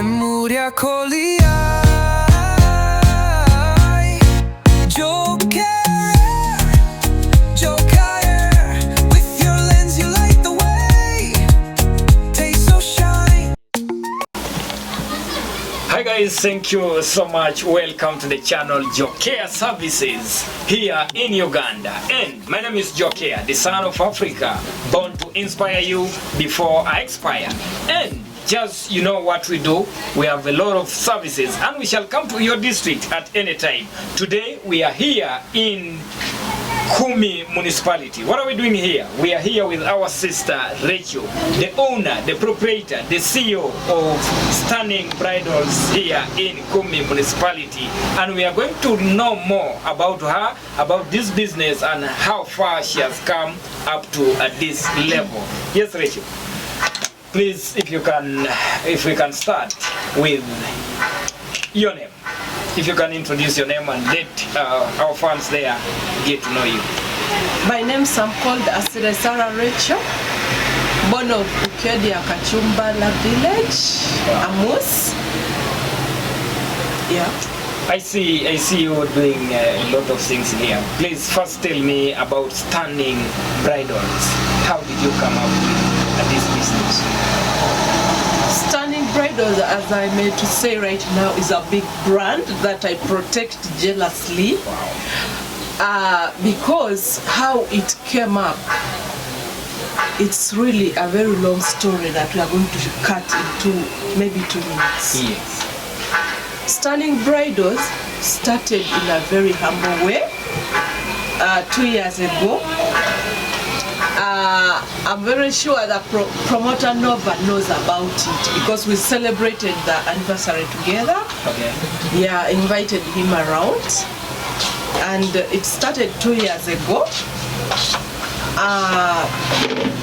Memoria coliai Joker With your lens you light the way Taste so shine. Hi guys, thank you so much. Welcome to the channel Joker Services here in Uganda. And my name is Joker, the son of Africa, born to inspire you before I expire. And just you know what we do, we have a lot of services and we shall come to your district at any time. Today we are here in Kumi municipality. What are we doing here? We are here with our sister Rachel, the owner, the proprietor, the CEO of Stunning Bridals here in Kumi municipality, and we are going to know more about her, about this business and how far she has come up to at this level. Yes, Rachel. Please, if we can start with your name. If you can introduce your name and let our fans there get to know you. My name is called Sarah Rachel, born of Ukedia Kachumbala village, Amus. Yeah. I see you doing a lot of things here. Please first tell me about Stunning Bridals. How did you come up with this business? Stunning Bridal, as I made to say right now, is a big brand that I protect jealously. Wow. Because how it came up, it's really a very long story that we are going to cut into maybe 2 minutes. Yes. Stunning Bridals started in a very humble way 2 years ago. I'm very sure that promoter Nova knows about it because we celebrated the anniversary together. Okay. Yeah, invited him around, and it started 2 years ago.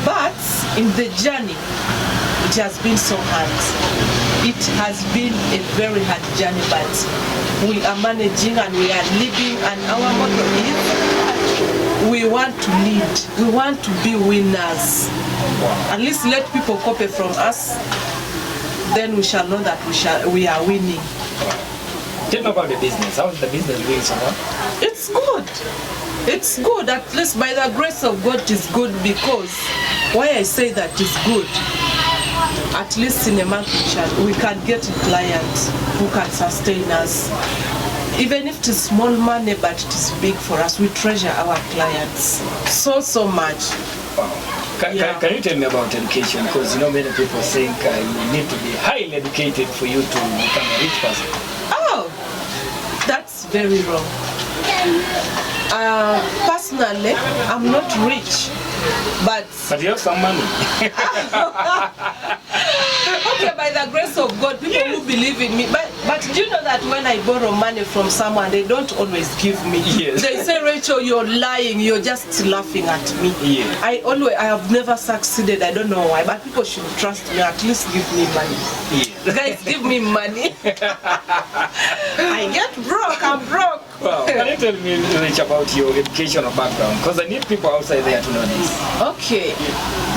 But in the journey, it has been so hard. It has been a very hard journey, but we are managing and we are living, and our motto is we want to lead, we want to be winners. Wow. At least let people copy from us, then we shall know that we are winning. Wow. Tell me about the business. How is the business doing so far? It's good. It's good. At least by the grace of God it is good, because why I say that it's good, at least in a month we can get clients who can sustain us. Even if it is small money, but it is big for us. We treasure our clients so much. Wow. Can you tell me about education? Because you know many people think you need to be highly educated for you to become a rich person. Oh, that's very wrong. Personally, I'm not rich, but you have some money. Okay, by the grace of God, people who believe in me. But do you know that when I borrow money from someone, they don't always give me. Yes. They say, Rachel, you're lying. You're just laughing at me. Yes. I have never succeeded. I don't know why, but people should trust me. At least give me money. Yes. Guys, give me money. I get broke. I'm broke. Wow. Can you tell me, Rich, about your educational background? Because I need people outside there to know this. Okay.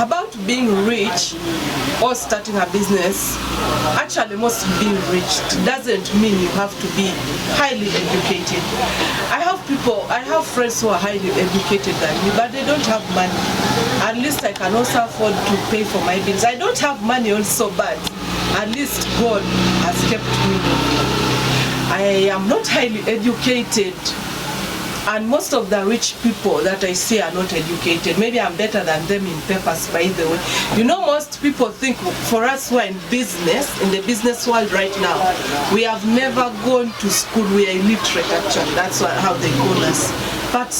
About being rich or starting a business, actually most being rich doesn't mean you have to be highly educated. I have friends who are highly educated than me, but they don't have money. At least I can also afford to pay for my bills. I don't have money also, but at least God has kept me. I am not highly educated, and most of the rich people that I see are not educated. Maybe I'm better than them in papers, by the way. You know, most people think for us who are in business, in the business world right now, we have never gone to school. We are illiterate, actually. That's how they call us. But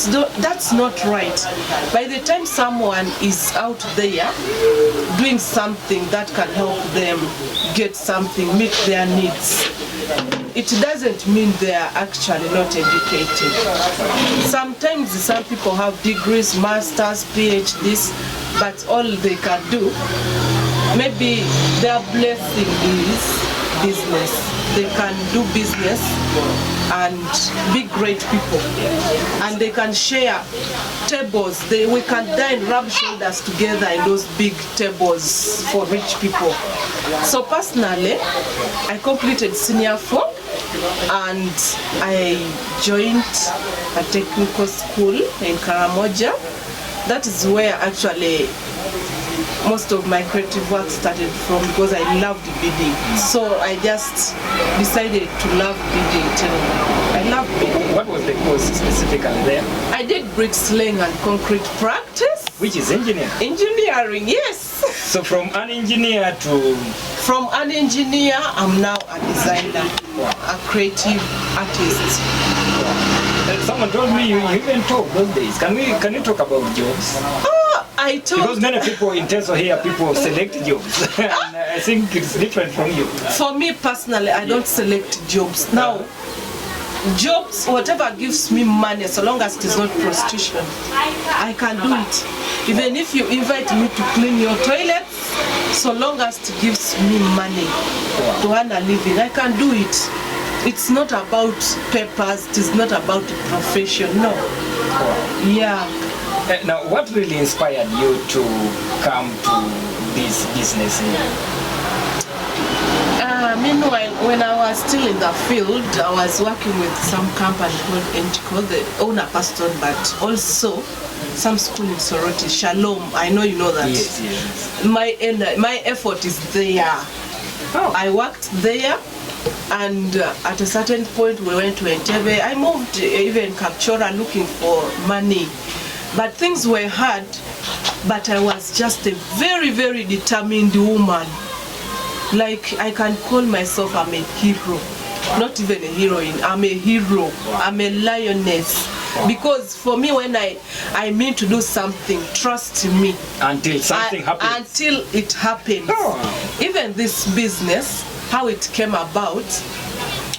that's not right. By the time someone is out there doing something that can help them get something, meet their needs, it doesn't mean they are actually not educated. Sometimes some people have degrees, masters, PhDs, but all they can do, maybe their blessing is business. They can do business and be great people. And they can share tables. We can dine, rub shoulders together in those big tables for rich people. So personally, I completed senior 4 and I joined a technical school in Karamoja. That is where actually most of my creative work started from, because I loved bidding. So I just decided to love bidding till I love bidding. What was the course specifically there? I did bricklaying and concrete practice. Which is engineering? Engineering, yes. So from an engineer to... From an engineer, I'm now a designer, a creative artist. Someone told me you even talk those days. Can you talk about jobs? I told... Because many people in Teso here, people select jobs. And I think it's different from you. For me personally, I don't select jobs. Now, jobs, whatever gives me money, so long as it is not prostitution, I can do it. Even if you invite me to clean your toilets, so long as it gives me money to earn a living, I can do it. It's not about papers, it is not about the profession, no. Yeah. Now, what really inspired you to come to this business here? Meanwhile, when I was still in the field, I was working with some company called Entico, the owner passed on, but also some school in Soroti, Shalom. I know you know that. Yes, yes. My effort is there. Oh. I worked there, and at a certain point we went to Entebbe. I moved even Kapchora looking for money. But things were hard, but I was just a very, very determined woman. Like, I can call myself, I'm a hero. Not even a heroine, I'm a hero. I'm a lioness. Because for me, when I mean to do something, trust me. Until something happens. Until it happens. Oh. Even this business, how it came about,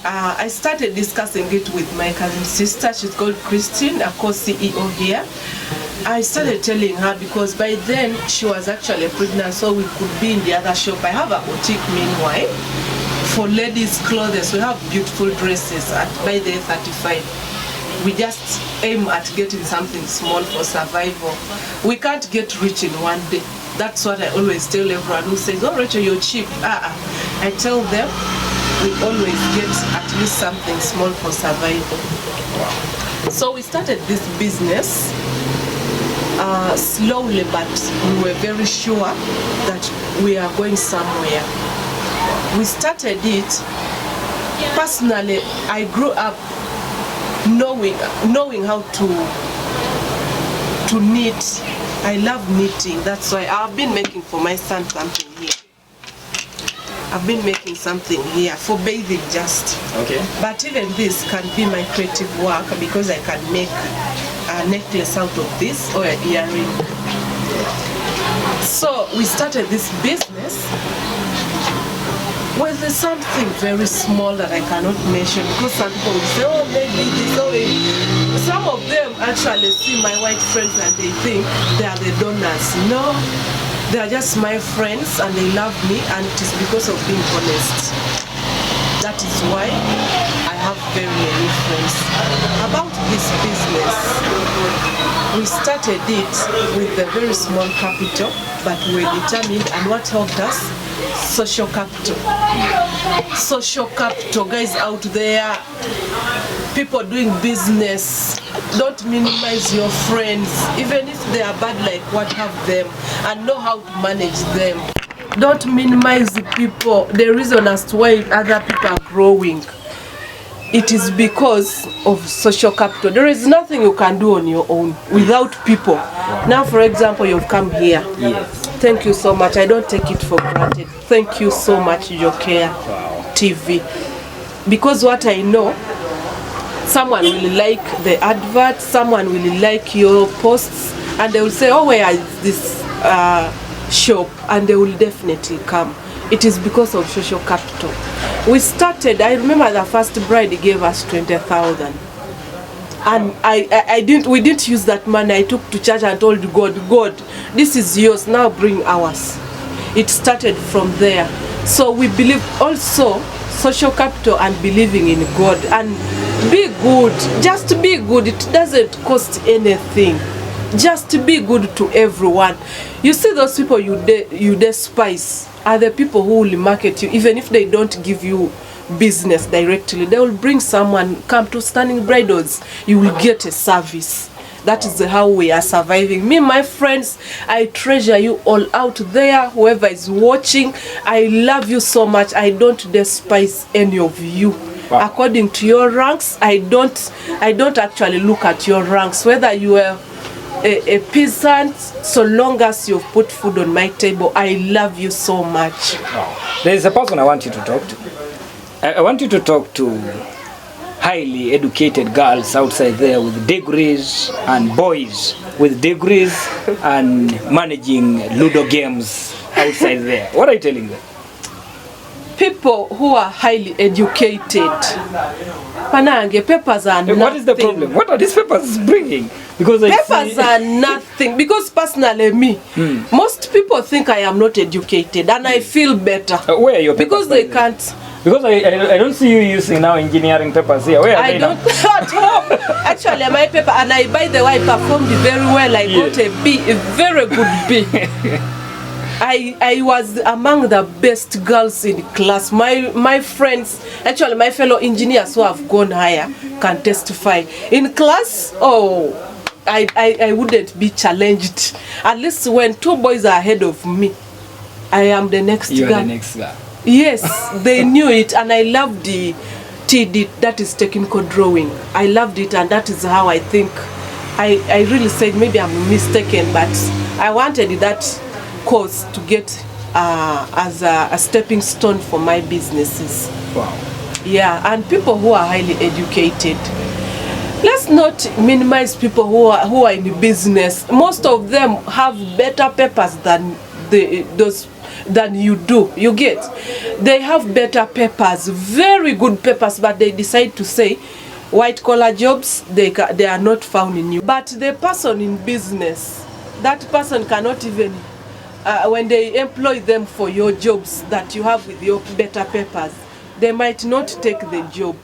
I started discussing it with my cousin sister. She's called Christine, a co-CEO here. I started telling her, because by then she was actually pregnant, so we could be in the other shop. I have a boutique meanwhile for ladies' clothes. We have beautiful dresses by the 35. We just aim at getting something small for survival. We can't get rich in one day. That's what I always tell everyone who says, oh Rachel, you're cheap. I tell them, we always get at least something small for survival. So we started this business slowly, but we were very sure that we are going somewhere. We started it. Personally, I grew up knowing how to knit. I love knitting. That's why I've been making for my son something here. I've been making something here for bathing just. Okay. But even this can be my creative work, because I can make a necklace out of this or an earring. So we started this business with something very small that I cannot mention, because some people will say, oh, maybe this, oh, some of them actually see my white friends and they think they are the donors. No, they are just my friends and they love me, and it is because of being honest. That is why I have very many friends. About this business, we started it with a very small capital, but we were determined, and what helped us? Social capital. Social capital, guys out there, people doing business, don't minimize your friends, even if they are bad, like what, have them and know how to manage them. Don't minimize the people. The reason as to why other people are growing, it is because of social capital. There is nothing you can do on your own without people. Now, for example, you've come here. Yes. Thank you so much. I don't take it for granted. Thank you so much, Jokea TV. Because what I know, someone will like the advert, someone will like your posts, and they will say, oh, where is this shop? And they will definitely come. It is because of social capital. We started, I remember the first bride gave us 20,000. And we didn't use that money. I took to church and told God, this is yours, now bring ours. It started from there. So we believe also social capital and believing in God, and be good. Just be good. It doesn't cost anything. Just be good to everyone. You see those people you despise are the people who will market you, even if they don't give you business directly. They will bring someone, come to Stunning Bridals, you will get a service. That is how we are surviving. Me, my friends, I treasure you all out there, whoever is watching. I love you so much. I don't despise any of you. Wow. According to your ranks, I don't actually look at your ranks, whether you are a peasant. So long as you've put food on my table, I love you so much. Wow. There is a person I want you to talk to. I want you to talk to highly educated girls outside there with degrees, and boys with degrees and managing Ludo games outside there. What are you telling them? People who are highly educated. Panange, papers are nothing. What is the problem? What are these papers bringing? Because papers are nothing. Because personally, me, most people think I am not educated, and I feel better. Where are your papers? Because they can't. Because I don't see you using now engineering papers here. Where are they don't at home. Actually, my paper, and by the way, I performed very well. I got a B, a very good B. I was among the best girls in class. My friends, actually my fellow engineers who have gone higher can testify. In class, I wouldn't be challenged. At least when two boys are ahead of me, I am the next girl. You are the next girl. Yes, they knew it, and I loved the TD, that is technical drawing. I loved it, and that is how I think. I really said maybe I'm mistaken, but I wanted that course to get as a stepping stone for my businesses. Wow. Yeah, and people who are highly educated. Let's not minimize people who are in business. Most of them have better papers than than you do. You get? They have better papers, very good papers, but they decide to say white collar jobs, they are not found in you. But the person in business, that person cannot even when they employ them for your jobs that you have with your better papers, they might not take the job.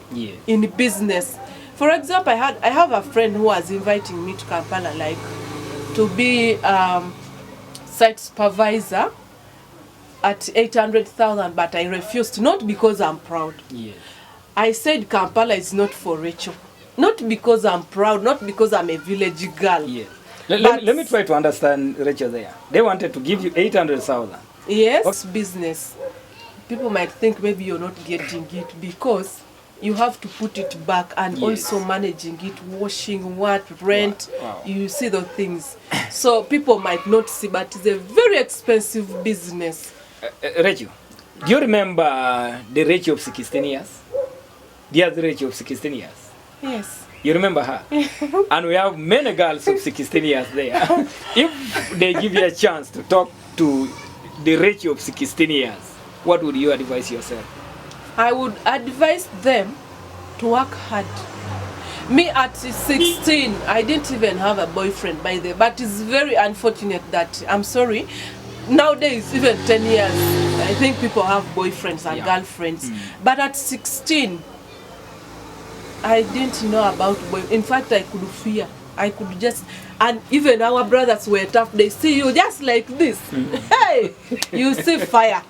In business. For example, I have a friend who was inviting me to Kampala, like to be site supervisor at 800,000, but I refused, not because I'm proud. I said Kampala is not for Rachel. Not because I'm proud, not because I'm a village girl. Let me try to understand Rachel there. They wanted to give you 800,000. Yes, business. People might think maybe you're not getting it because you have to put it back, and also managing it, washing, rent. Wow. You see those things. So people might not see, but it's a very expensive business. Rachel, do you remember the Rachel of 16 years? The other Rachel of 16 years? Yes. You remember her? And we have many girls of 16 years there. If they give you a chance to talk to the Rachel of 16 years, what would you advise yourself? I would advise them to work hard. Me at 16, I didn't even have a boyfriend by then, but it's very unfortunate that, I'm sorry, nowadays, even 10 years, I think people have boyfriends and girlfriends. But at 16, I didn't know about boyfriends. In fact, I could fear. I could just, and even our brothers were tough. They see you just like this. Hey, you see fire.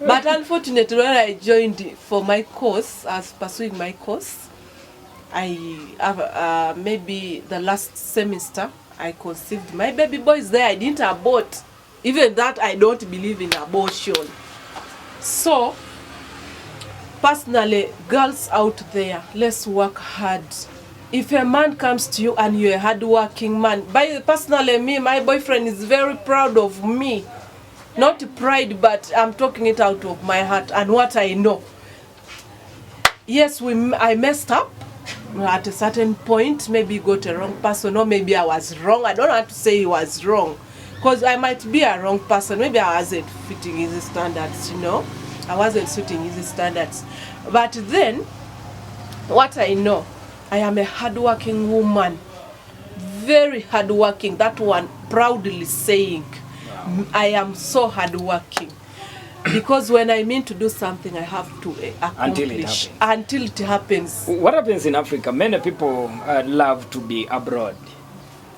But unfortunately, when I joined for my course, I was pursuing my course, I have maybe the last semester, I conceived my baby boys there. I didn't abort. Even that, I don't believe in abortion. So, personally, girls out there, let's work hard. If a man comes to you and you're a hard-working man, personally, me, my boyfriend is very proud of me. Not pride, but I'm talking it out of my heart and what I know. Yes, I messed up at a certain point. Maybe got a wrong person, or maybe I was wrong. I don't want to say he was wrong, because I might be a wrong person. Maybe I wasn't fitting his standards, I wasn't suiting his standards. But then, what I know, I am a hardworking woman. Very hardworking. That one proudly saying, I am so hardworking. Because when I mean to do something, I have to accomplish until it happens. What happens in Africa? Many people love to be abroad.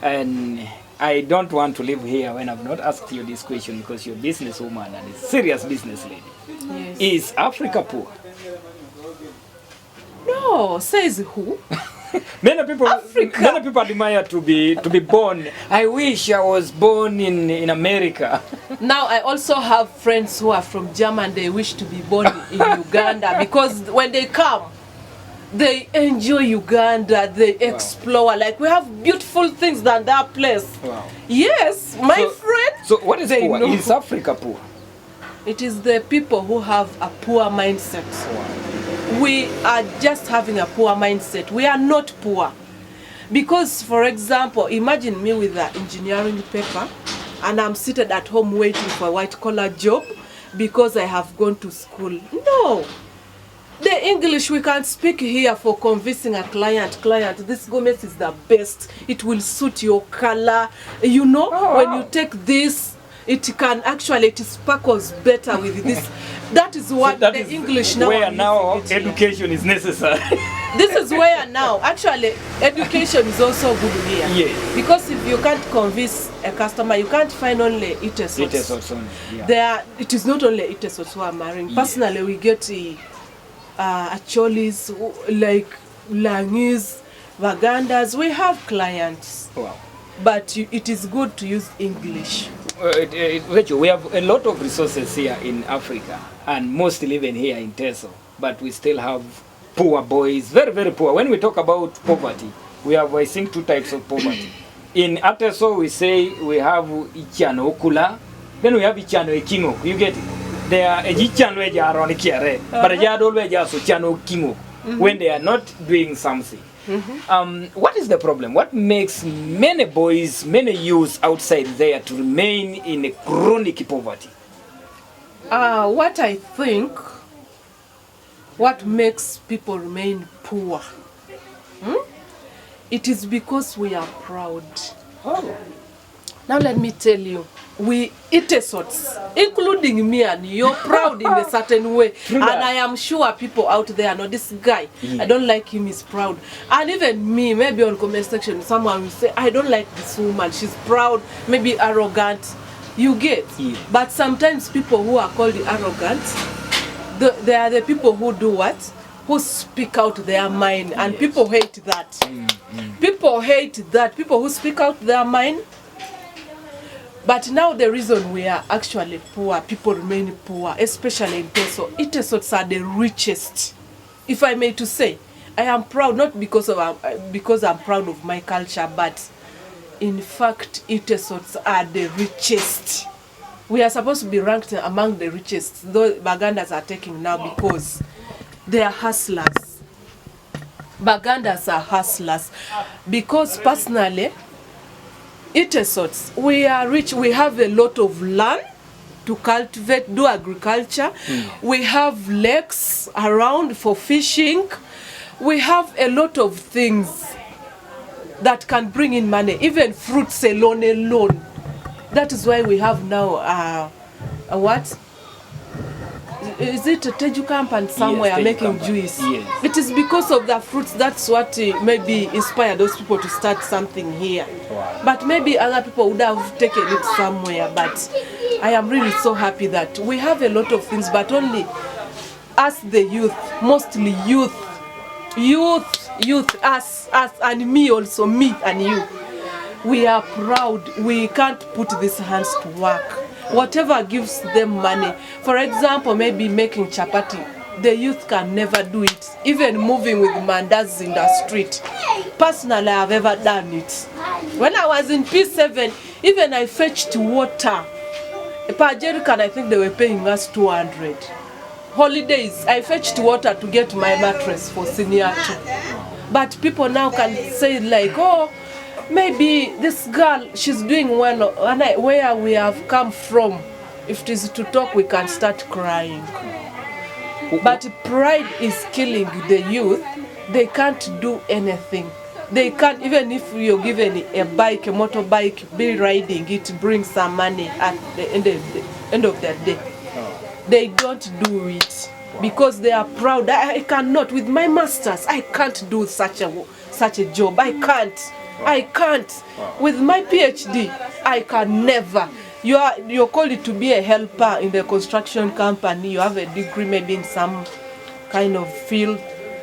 And I don't want to live here when I've not asked you this question, because you're a businesswoman and a serious business lady. Yes. Is Africa poor? No, says who? Many people admire to be born. I wish I was born in America. Now I also have friends who are from Germany. They wish to be born in Uganda, because when they come, they enjoy Uganda. They explore. Like, we have beautiful things than that place. Wow. Yes, my friend. So what is poor? know. Is Africa poor? It is the people who have a poor mindset. Wow. We are just having a poor mindset. We are not poor. Because, for example, imagine me with an engineering paper and I'm seated at home waiting for a white-collar job because I have gone to school. No. The English we can speak here for convincing a client, this garment is the best. It will suit your color. You know, when you take this, it can actually, it sparkles better with this. That is what so the English now. Where now education is necessary. This is where now, actually, education is also good here. Yes. Because if you can't convince a customer, you can't find only Itesots. Yeah. It is not only Itesots who are marrying. Yes. Personally, we get Acholis, like Langis, Vagandas. We have clients. Wow. But it is good to use English. Rachel, we have a lot of resources here in Africa, and mostly even here in Teso, but we still have poor boys, very, very poor. When we talk about poverty, we have, I think, two types of poverty. In Ateso, we say we have Ichano Okula, then we have Ichano Ekingo. You get it? They are a Ichano Ejaron Kiare, but a Jad always also Chano Kingo when they are not doing something. What is the problem? What makes many boys, many youths outside there to remain in a chronic poverty? What I think, what makes people remain poor, it is because we are proud. Oh. Now let me tell you, we Itesots, including me and you, proud in a certain way. And I am sure people out there know this guy, I don't like him, he's proud. And even me, maybe on comment section, someone will say, I don't like this woman, she's proud, maybe arrogant. You get? Yeah. But sometimes people who are called arrogant, they are the people who do what? Who speak out their mind. And yes. People hate that. People hate that. People who speak out their mind. But now the reason we are actually poor, people remain poor, especially in Teso. Itesots are the richest. If I may to say, I am proud, not because I'm proud of my culture, but in fact, Itesots are the richest. We are supposed to be ranked among the richest, though Bagandas are taking now because they are hustlers. Bagandas are hustlers. Because personally, Itesots, we are rich, we have a lot of land to cultivate, do agriculture. We have lakes around for fishing. We have a lot of things that can bring in money, even fruits alone. That is why we have now what? Is it a Teju Company somewhere yes, making juice? Yes. It is because of the fruits. That's what maybe inspired those people to start something here. Wow. But maybe other people would have taken it somewhere. But I am really so happy that we have a lot of things, but only us, the youth, mostly youth, us and me also, me and you. We are proud. We can't put these hands to work. Whatever gives them money. For example, maybe making chapati. The youth can never do it. Even moving with mandas in the street. Personally, I have ever done it. When I was in P7, even I fetched water. Per jerrycan, I think they were paying us 200. Holidays, I fetched water to get my mattress for senior 2. But people now can say like, oh, maybe this girl, she's doing well, and where we have come from, if it is to talk, we can start crying. But pride is killing the youth. They can't do anything. They can't, even if you're given a bike, a motorbike, be riding, it brings some money at the end of the day. they don't do it because they are proud. I cannot, with my masters, I can't do such a job. I can't. With my PhD, I can never. You're called to be a helper in the construction company. You have a degree maybe in some kind of field.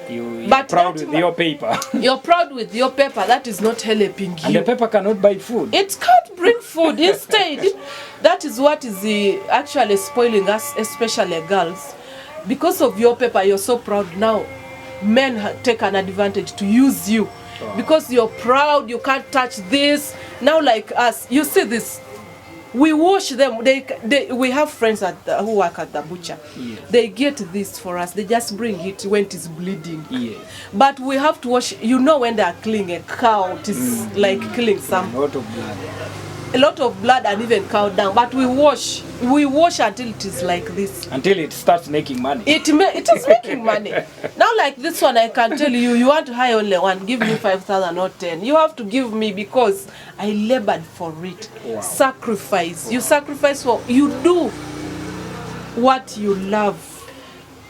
You're But proud that with your paper. You're proud with your paper. That is not helping you. And the paper cannot buy food. It can't bring food. Instead, that is what is actually spoiling us, especially girls. Because of your paper, you're so proud now. Men take an advantage to use you. Because you're proud, you can't touch this. Now like us, you see this. We wash them. We have friends who work at the butcher. Yes. They get this for us. They just bring it when it is bleeding. Yes. But we have to wash. You know when they are killing a cow, it is like killing some A lot of blood. a lot of blood and even cow dung. But we wash until it is like this. Until it starts making money. It is making money. Now like this one, I can tell you, you want to hire only one, give me 5,000 or 10. You have to give me because I labored for it. Wow. Sacrifice. You sacrifice for, you do what you love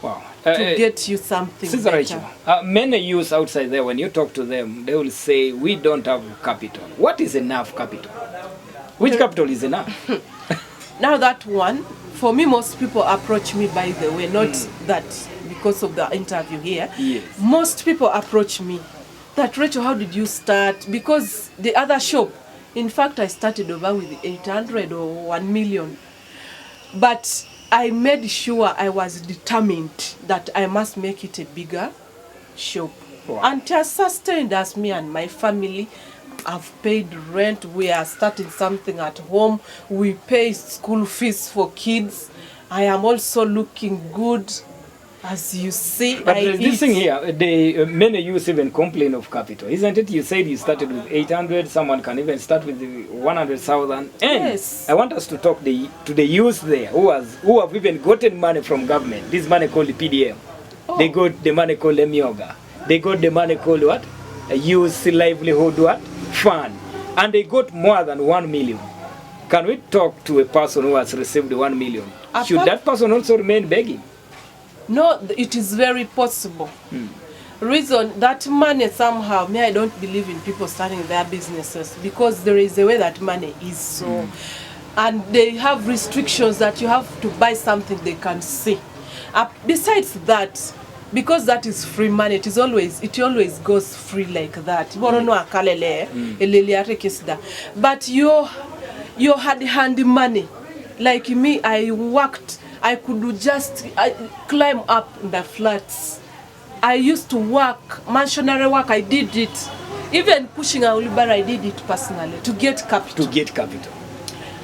Wow. to get you something Sister better. Rachel, many youths outside there, when you talk to them, they will say, we don't have capital. What is enough capital? Which capital is enough? Now that one, for me, most people approach me, by the way, not that because of the interview here. Yes. Most people approach me that, Rachel, how did you start? Because the other shop, in fact, I started over with 800 or 1 million. But I made sure I was determined that I must make it a bigger shop. Wow. And it has sustained us, me and my family. I've paid rent. We are starting something at home. We pay school fees for kids. I am also looking good, as you see. But I there's this eat. thing here, many youths even complain of capital, isn't it? You said you started with 800, someone can even start with the 100,000. And Yes. I want us to talk to the youth there who have even gotten money from government. This money called the PDM. Oh. They got the money called Emioga. They got the money called what? A youth livelihood what? Fund. And they got more than 1 million. Can we talk to a person who has received 1 million? Should that person also remain begging? No, it is very possible. Reason that money somehow, me, I don't believe in people starting their businesses because there is a way that money is so. And they have restrictions that you have to buy something they can see. Besides that, because that is free money, it always goes free like that. But your hand money, like me, I worked. I could just climb up the flats. I used to work, missionary work, I did it. Even pushing a wheelbarrow, I did it personally to get capital. To get capital.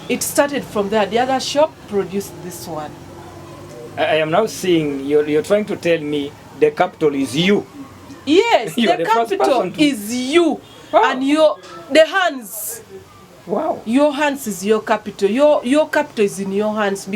It started from there. The other shop produced this one. I am now seeing you're trying to tell me the capital is you. Yes, You are the the first capital person to- is you. Wow. And the hands. Wow. Your hands is your capital. Your capital is in your hands.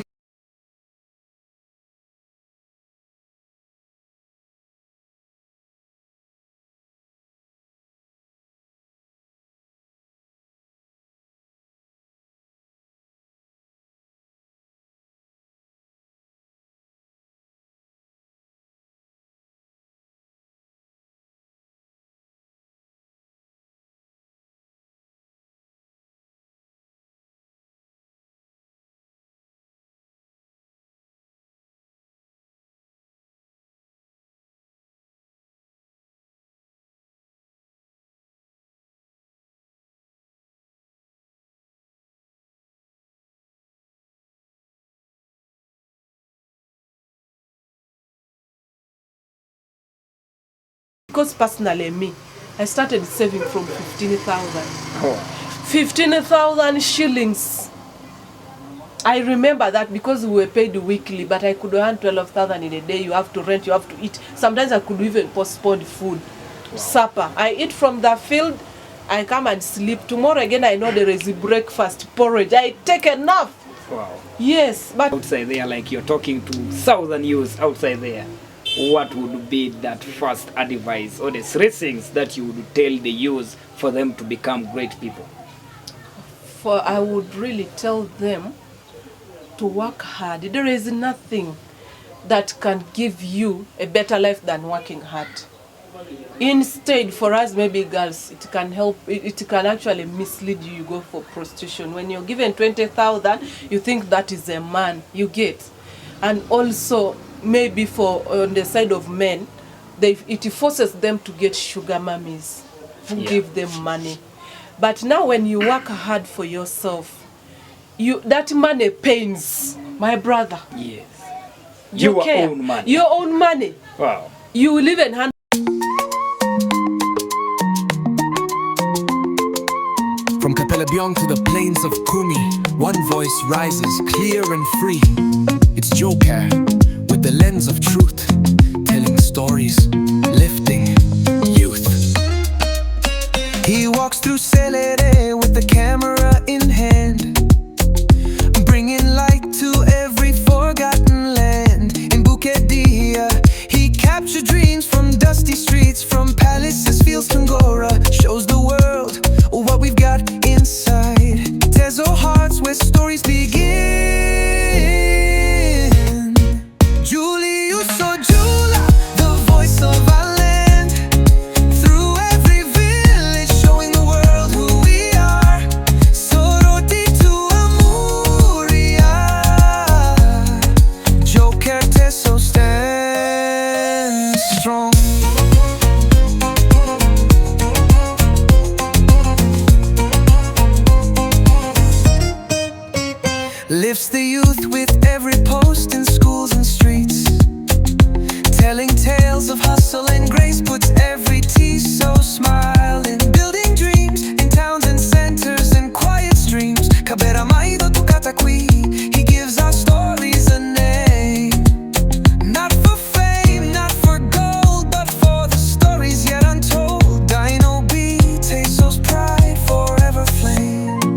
Because personally, me, I started saving from 15,000. Oh. 15,000 shillings. I remember that because we were paid weekly, but I could earn 12,000 in a day. You have to rent, you have to eat. Sometimes I could even postpone food, supper. I eat from the field, I come and sleep. Tomorrow again, I know there is a breakfast, porridge. I take enough. Wow. Yes, but Outside there, like you're talking to southern youth outside there, what would be that first advice or the three things that you would tell the youth for them to become great people? I would really tell them to work hard. There is nothing that can give you a better life than working hard. Instead, for us maybe girls, it can help, it can actually mislead you. You go for prostitution. When you're given 20,000, you think that is a man you get. And also maybe for on the side of men, it forces them to get sugar mummies who give them money. But now when you work hard for yourself, that money pains, my brother. Yes. You Your care. own money. Your own money. Wow. You will even hand. From Capella Beyond to the plains of Kumi, one voice rises clear and free. It's Joker with the lens of truth, telling stories, lifting youth. He walks through Selere with the camera in hand, bringing light to every forgotten land. In Bukedia, he captured dreams from dusty streets, from palaces, fields, Tungora. Shows the world what we've got inside. Tezo hearts where stories begin. Julius or Jula, the voice of our land. Through every village, showing the world who we are. Soroti to Amuria, Joker Teso stands strong. Lifts the youth with every post in schools and streets, telling tales of hustle and grace, puts every tea so smiling. Building dreams in towns and centers and quiet streams. Kabera maido tu katakwi,